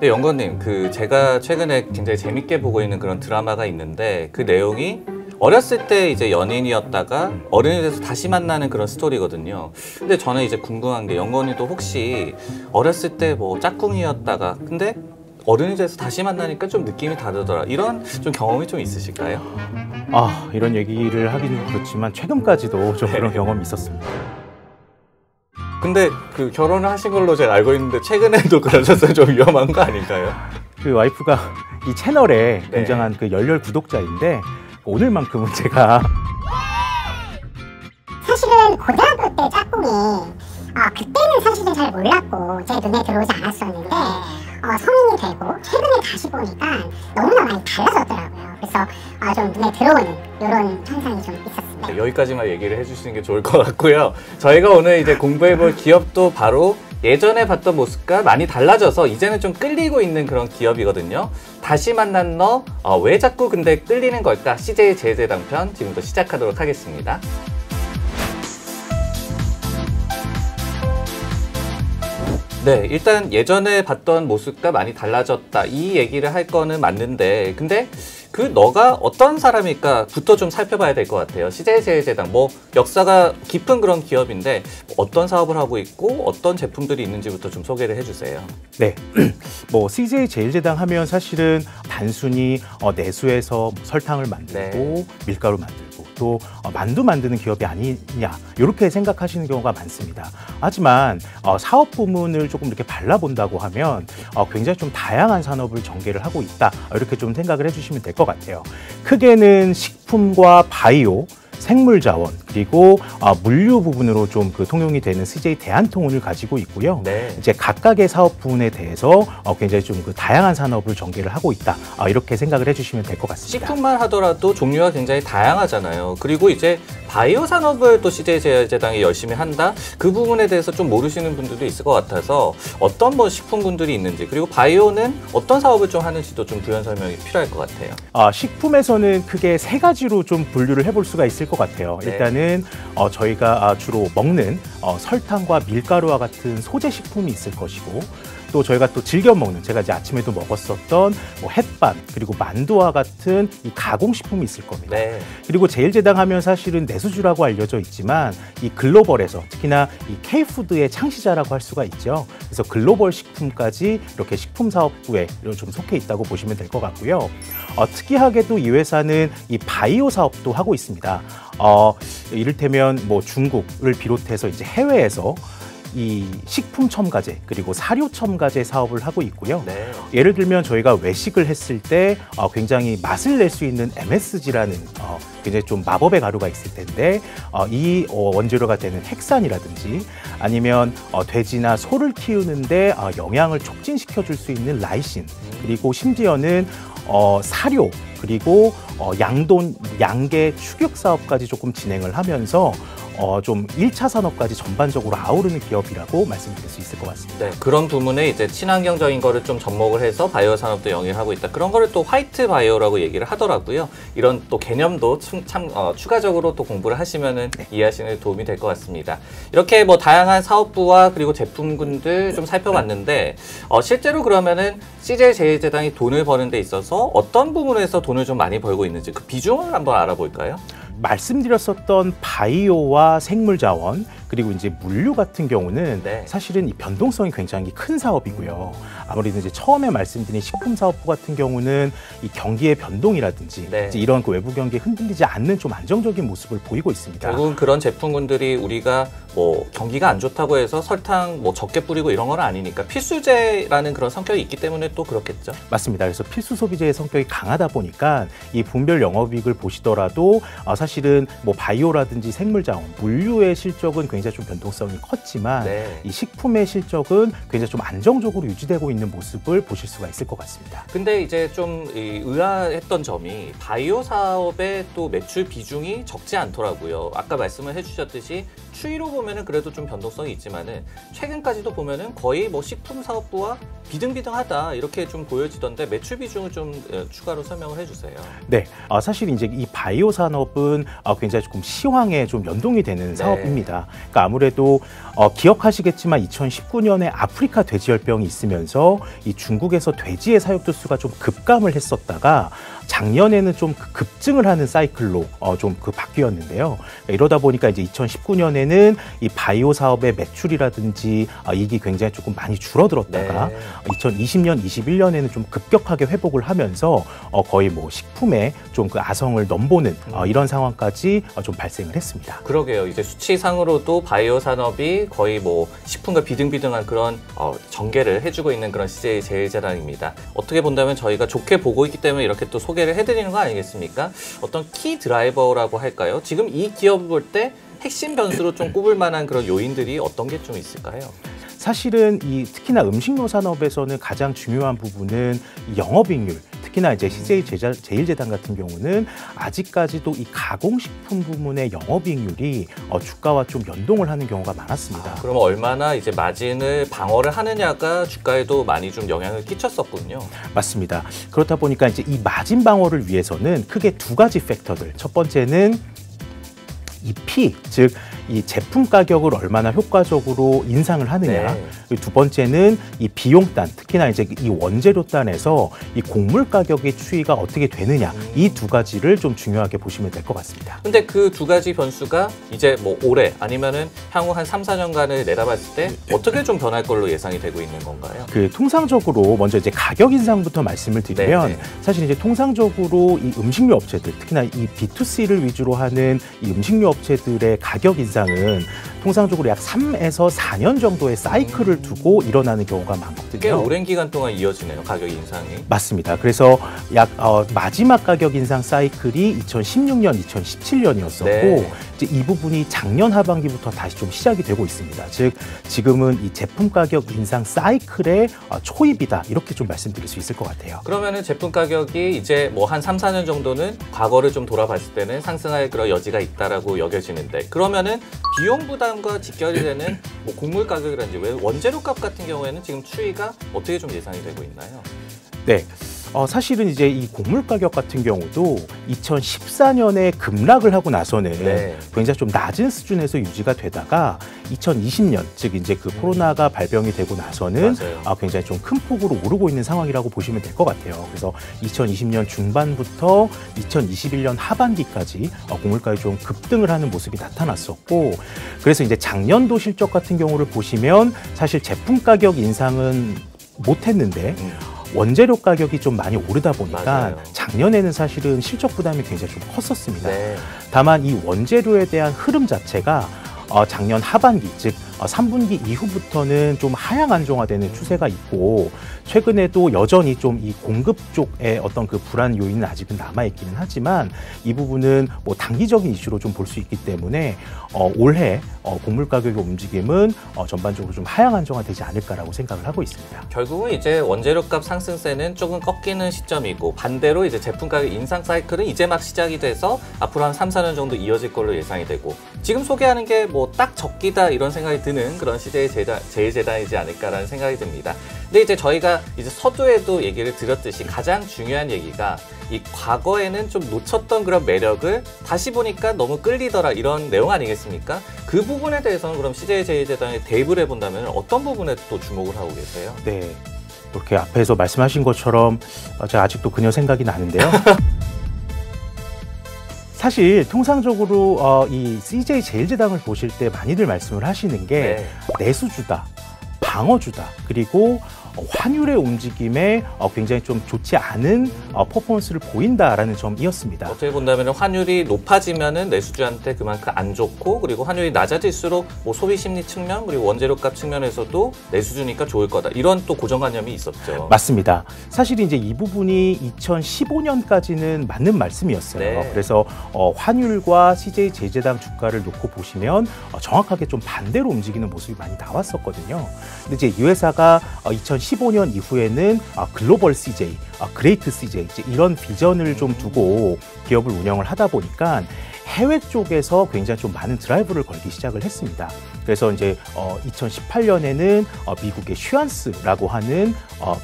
네, 영건님, 제가 최근에 굉장히 재밌게 보고 있는 그런 드라마가 있는데 그 내용이 어렸을 때 이제 연인이었다가 어른이 돼서 다시 만나는 그런 스토리거든요. 근데 저는 이제 궁금한 게 영건이도 혹시 어렸을 때 뭐 짝꿍이었다가 근데 어른이 돼서 다시 만나니까 좀 느낌이 다르더라. 이런 좀 경험이 좀 있으실까요? 이런 얘기를 하기는 그렇지만 최근까지도 좀 네. 그런 경험이 있었습니다. 근데 결혼을 하신 걸로 제가 알고 있는데 최근에도 그러셨어요? 좀 위험한 거 아닌가요? 그 와이프가 이 채널에 네. 굉장한 그 열렬 구독자인데 오늘만큼은 제가 사실은 고등학교 때 짝꿍이 그때는 사실은 잘 몰랐고 제 눈에 들어오지 않았었는데 성인이 되고 최근에 다시 보니까 너무나 많이 달라졌더라고요. 그래서 좀 눈에 들어오는 이런 현상이 좀 있었습니다. 네, 여기까지만 얘기를 해주시는 게 좋을 것 같고요. 저희가 오늘 이제 공부해볼 기업도 바로 예전에 봤던 모습과 많이 달라져서 이제는 좀 끌리고 있는 그런 기업이거든요. 다시 만난 너, 왜 자꾸 근데 끌리는 걸까? CJ 제일제당 편 지금부터 시작하도록 하겠습니다. 네, 일단 예전에 봤던 모습과 많이 달라졌다 이 얘기를 할 거는 맞는데 근데 너가 어떤 사람일까부터 좀 살펴봐야 될 것 같아요. CJ제일제당 뭐 역사가 깊은 그런 기업인데 어떤 사업을 하고 있고 어떤 제품들이 있는지부터 좀 소개를 해주세요. 네, 뭐 CJ제일제당 하면 사실은 단순히 내수에서 설탕을 만들고 네. 밀가루 만들고 또 만두 만드는 기업이 아니냐 이렇게 생각하시는 경우가 많습니다. 하지만 사업 부문을 조금 이렇게 발라본다고 하면 굉장히 좀 다양한 산업을 전개를 하고 있다 이렇게 좀 생각을 해주시면 될 것 같아요. 크게는 식품과 바이오, 생물자원 그리고 물류 부분으로 좀 통용이 되는 CJ 대한통운을 가지고 있고요. 네. 이제 각각의 사업 부분에 대해서 굉장히 좀 다양한 산업을 전개를 하고 있다 이렇게 생각을 해주시면 될 것 같습니다. 식품만 하더라도 종류가 굉장히 다양하잖아요. 그리고 이제 바이오 산업을 또 CJ제일제당이 열심히 한다? 그 부분에 대해서 좀 모르시는 분들도 있을 것 같아서 어떤 뭐 식품군들이 있는지 그리고 바이오는 어떤 사업을 좀 하는지도 좀 부연 설명이 필요할 것 같아요. 식품에서는 크게 세 가지로 좀 분류를 해볼 수가 있을 것 같아요. 네. 일단은 저희가 주로 먹는 설탕과 밀가루와 같은 소재 식품이 있을 것이고 또 저희가 또 즐겨 먹는 제가 이제 아침에도 먹었었던 뭐 햇반 그리고 만두와 같은 이 가공식품이 있을 겁니다. 네. 그리고 제일제당 하면 사실은 내수주라고 알려져 있지만 이 글로벌에서 특히나 이 K푸드의 창시자라고 할 수가 있죠. 그래서 글로벌 식품까지 이렇게 식품 사업부에 좀 속해 있다고 보시면 될 것 같고요. 특이하게도 이 회사는 이 바이오 사업도 하고 있습니다. 이를테면 뭐 중국을 비롯해서 이제 해외에서 이 식품 첨가제 그리고 사료 첨가제 사업을 하고 있고요. 네. 예를 들면 저희가 외식을 했을 때 굉장히 맛을 낼 수 있는 MSG라는 굉장히 좀 마법의 가루가 있을 텐데 이 원재료가 되는 핵산이라든지 아니면 돼지나 소를 키우는데 영양을 촉진시켜 줄 수 있는 라이신 그리고 심지어는 사료 그리고 양계 축육 사업까지 조금 진행을 하면서 좀 1차 산업까지 전반적으로 아우르는 기업이라고 말씀드릴 수 있을 것 같습니다. 네, 그런 부분에 이제 친환경적인 거를 좀 접목을 해서 바이오 산업도 영위하고 있다. 그런 거를 또 화이트 바이오라고 얘기를 하더라고요. 이런 또 개념도 추가적으로 또 공부를 하시면은 이해하시는 데 도움이 될 것 같습니다. 이렇게 뭐 다양한 사업부와 그리고 제품군들 좀 살펴봤는데 실제로 그러면은 CJ제일제당이 돈을 버는 데 있어서 어떤 부분에서 돈을 좀 많이 벌고 있는지 그 비중을 한번 알아볼까요? 말씀드렸었던 바이오와 생물자원 그리고 이제 물류 같은 경우는 네. 사실은 이 변동성이 굉장히 큰 사업이고요. 아무래도 이제 처음에 말씀드린 식품 사업부 같은 경우는 이 경기의 변동이라든지 네. 이제 이런 외부 경기에 흔들리지 않는 좀 안정적인 모습을 보이고 있습니다. 결국은 그런 제품군들이 우리가 뭐 경기가 안 좋다고 해서 설탕 뭐 적게 뿌리고 이런 건 아니니까 필수제라는 그런 성격이 있기 때문에 또 그렇겠죠. 맞습니다. 그래서 필수 소비재의 성격이 강하다 보니까 이 분별 영업이익을 보시더라도 사실은 뭐 바이오라든지 생물자원, 물류의 실적은 굉장히 좀 변동성이 컸지만 네. 이 식품의 실적은 굉장히 좀 안정적으로 유지되고 있는 모습을 보실 수가 있을 것 같습니다. 근데 이제 좀 의아했던 점이 바이오 사업의 또 매출 비중이 적지 않더라고요. 아까 말씀을 해주셨듯이 추이로 보면 보면은 그래도 좀 변동성이 있지만은 최근까지도 보면은 거의 뭐 식품 사업부와 비등비등하다 이렇게 좀 보여지던데 매출 비중을 좀 추가로 설명을 해주세요. 네, 사실 이제 이 바이오 산업은 굉장히 조금 시황에 좀 연동이 되는 사업입니다. 그러니까 아무래도 기억하시겠지만 2019년에 아프리카 돼지열병이 있으면서 이 중국에서 돼지의 사육 두수가 좀 급감을 했었다가 작년에는 좀 급증을 하는 사이클로 좀 바뀌었는데요. 이러다 보니까 이제 2019년에는 이 바이오 사업의 매출이라든지 이익이 굉장히 조금 많이 줄어들었다가 2020년, 21년에는 좀 급격하게 회복을 하면서 거의 뭐 식품에 좀 그 아성을 넘보는 이런 상황까지 좀 발생을 했습니다. 그러게요. 이제 수치상으로도 바이오 산업이 거의 뭐 식품과 비등비등한 그런 전개를 해주고 있는 그런 CJ 제일제당입니다. 어떻게 본다면 저희가 좋게 보고 있기 때문에 이렇게 또 소개를 해드리는 거 아니겠습니까? 어떤 키 드라이버라고 할까요? 지금 이 기업을 볼 때 핵심 변수로 좀 꼽을 만한 그런 요인들이 어떤 게 좀 있을까요? 사실은 특히나 음식료 산업에서는 가장 중요한 부분은 영업이익률, 특히나 이제 CJ 제일제당 같은 경우는 아직까지도 이 가공식품 부문의 영업이익률이 주가와 좀 연동을 하는 경우가 많았습니다. 그럼 얼마나 이제 마진을 방어를 하느냐가 주가에도 많이 좀 영향을 끼쳤었군요. 맞습니다. 그렇다 보니까 이제 이 마진 방어를 위해서는 크게 두 가지 팩터들. 첫 번째는 이 P, 즉 이 제품 가격을 얼마나 효과적으로 인상을 하느냐. 두 번째는 이 비용단, 특히나 이제 이 원재료단에서 이 곡물 가격의 추이가 어떻게 되느냐. 이 두 가지를 좀 중요하게 보시면 될 것 같습니다. 근데 그 두 가지 변수가 이제 뭐 올해 아니면은 향후 한 3, 4년간을 내다봤을 때 어떻게 좀 변할 걸로 예상이 되고 있는 건가요? 통상적으로 먼저 이제 가격 인상부터 말씀을 드리면 사실 이제 통상적으로 이 음식료 업체들, 특히나 이 B2C를 위주로 하는 이 음식료 업체들의 가격 인상은 통상적으로 약 3에서 4년 정도의 사이클을 두고 일어나는 경우가 많거든요. 꽤 오랜 기간 동안 이어지네요, 가격 인상이. 맞습니다. 그래서 약 마지막 가격 인상 사이클이 2016년, 2017년이었었고 이제 이 부분이 작년 하반기부터 다시 좀 시작이 되고 있습니다. 즉 지금은 이 제품 가격 인상 사이클의 초입이다 이렇게 좀 말씀드릴 수 있을 것 같아요. 그러면은 제품 가격이 이제 뭐 한 3, 4년 정도는 과거를 좀 돌아봤을 때는 상승할 그런 여지가 있다라고 여겨지는데 그러면은 비용 부담과 직결이 되는 뭐 곡물 가격이라든지 원재료 값 같은 경우에는 지금 추이가 어떻게 좀 예상이 되고 있나요? 네. 사실은 이제 이 곡물 가격 같은 경우도 2014년에 급락을 하고 나서는 굉장히 좀 낮은 수준에서 유지가 되다가 2020년, 즉 이제 그 코로나가 발병이 되고 나서는 굉장히 좀 큰 폭으로 오르고 있는 상황이라고 보시면 될 것 같아요. 그래서 2020년 중반부터 2021년 하반기까지 곡물 가격이 좀 급등을 하는 모습이 나타났었고 그래서 이제 작년도 실적 같은 경우를 보시면 사실 제품 가격 인상은 못했는데 원재료 가격이 좀 많이 오르다 보니까 작년에는 사실은 실적 부담이 굉장히 좀 컸었습니다. 다만 이 원재료에 대한 흐름 자체가 작년 하반기, 즉 3분기 이후부터는 좀 하향 안정화되는 추세가 있고 최근에도 여전히 좀 이 공급 쪽에 어떤 그 불안 요인은 아직은 남아있기는 하지만 이 부분은 뭐 단기적인 이슈로 좀 볼 수 있기 때문에 올해 곡물 가격의 움직임은 전반적으로 좀 하향 안정화되지 않을까라고 생각을 하고 있습니다. 결국은 이제 원재료값 상승세는 조금 꺾이는 시점이고 반대로 이제 제품 가격 인상 사이클은 이제 막 시작이 돼서 앞으로 한 3, 4년 정도 이어질 걸로 예상이 되고 지금 소개하는 게 뭐 딱 적기다 이런 생각이 드는 그런 CJ 제일제당이지 않을까라는 생각이 듭니다. 근데 이제 저희가 이제 서두에도 얘기를 드렸듯이 가장 중요한 얘기가 이 과거에는 좀 놓쳤던 그런 매력을 다시 보니까 너무 끌리더라 이런 내용 아니겠습니까? 그 부분에 대해서는 그럼 CJ 제일제당에 대입을 해본다면 어떤 부분에 또 주목을 하고 계세요? 네, 이렇게 앞에서 말씀하신 것처럼 제가 아직도 그녀 생각이 나는데요. 사실 통상적으로 이 CJ 제일제당을 보실 때 많이들 말씀을 하시는 게 내수주다, 방어주다, 그리고 환율의 움직임에 굉장히 좀 좋지 않은 퍼포먼스를 보인다라는 점이었습니다. 어떻게 본다면 환율이 높아지면은 내수주한테 그만큼 안 좋고 그리고 환율이 낮아질수록 뭐 소비 심리 측면 그리고 원재료값 측면에서도 내수주니까 좋을 거다. 이런 또 고정관념이 있었죠. 맞습니다. 사실 이제 이 부분이 2015년까지는 맞는 말씀이었어요. 그래서 환율과 CJ 제일제당 주가를 놓고 보시면 정확하게 좀 반대로 움직이는 모습이 많이 나왔었거든요. 근데 이제 이 회사가 2015년 이후에는 글로벌 CJ, 그레이트 CJ 이런 비전을 좀 두고 기업을 운영을 하다 보니까 해외 쪽에서 굉장히 좀 많은 드라이브를 걸기 시작을 했습니다. 그래서 이제 2018년에는 미국의 슈안스라고 하는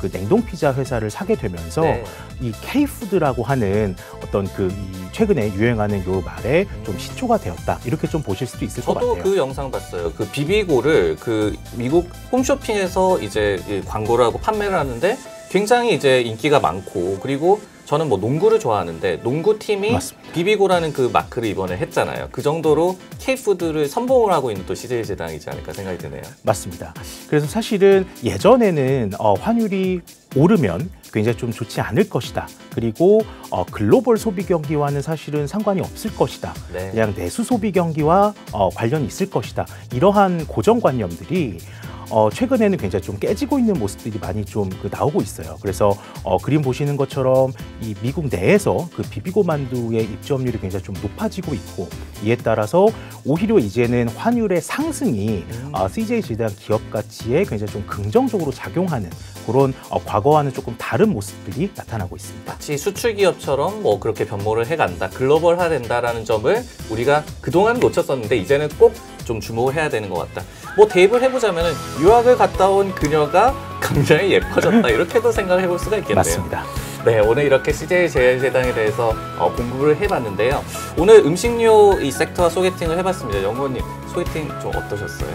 그 냉동 피자 회사를 사게 되면서 네. 이 K푸드라고 하는 어떤 이 최근에 유행하는 요 말에 좀 시초가 되었다. 이렇게 좀 보실 수도 있을 것 같아요. 저도 그 영상 봤어요. 그 비비고를 그 미국 홈쇼핑에서 이제 광고를 하고 판매를 하는데 굉장히 이제 인기가 많고, 그리고 저는 뭐 농구를 좋아하는데 농구팀이 맞습니다. 비비고라는 그 마크를 이번에 했잖아요. 그 정도로 K푸드를 선봉을 하고 있는 또 CJ 제당이지 않을까 생각이 드네요. 맞습니다. 그래서 사실은 예전에는 환율이 오르면 굉장히 좀 좋지 않을 것이다. 그리고 글로벌 소비 경기와는 사실은 상관이 없을 것이다. 네. 그냥 내수 소비 경기와 관련이 있을 것이다. 이러한 고정관념들이 최근에는 굉장히 좀 깨지고 있는 모습들이 많이 좀 나오고 있어요. 그래서 그림 보시는 것처럼 이 미국 내에서 그 비비고 만두의 입점률이 굉장히 좀 높아지고 있고, 이에 따라서 오히려 이제는 환율의 상승이 CJ 제당 기업 가치에 굉장히 좀 긍정적으로 작용하는 그런 과거와는 조금 다른 모습들이 나타나고 있습니다. 마치 수출 기업처럼 뭐 그렇게 변모를 해간다, 글로벌화된다라는 점을 우리가 그동안 놓쳤었는데 이제는 꼭 좀 주목을 해야 되는 것 같다. 뭐 대입을 해보자면은 유학을 갔다 온 그녀가 굉장히 예뻐졌다, 이렇게도 생각을 해볼 수가 있겠네요. 맞습니다. 네, 오늘 이렇게 CJ 제일제당에 대해서 공부를 해봤는데요. 오늘 음식료 이 섹터와 소개팅을 해봤습니다. 연구원님, 소개팅 좀 어떠셨어요?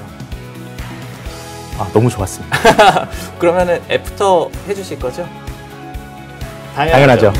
너무 좋았습니다. 그러면은 애프터 해주실 거죠? 당연하죠.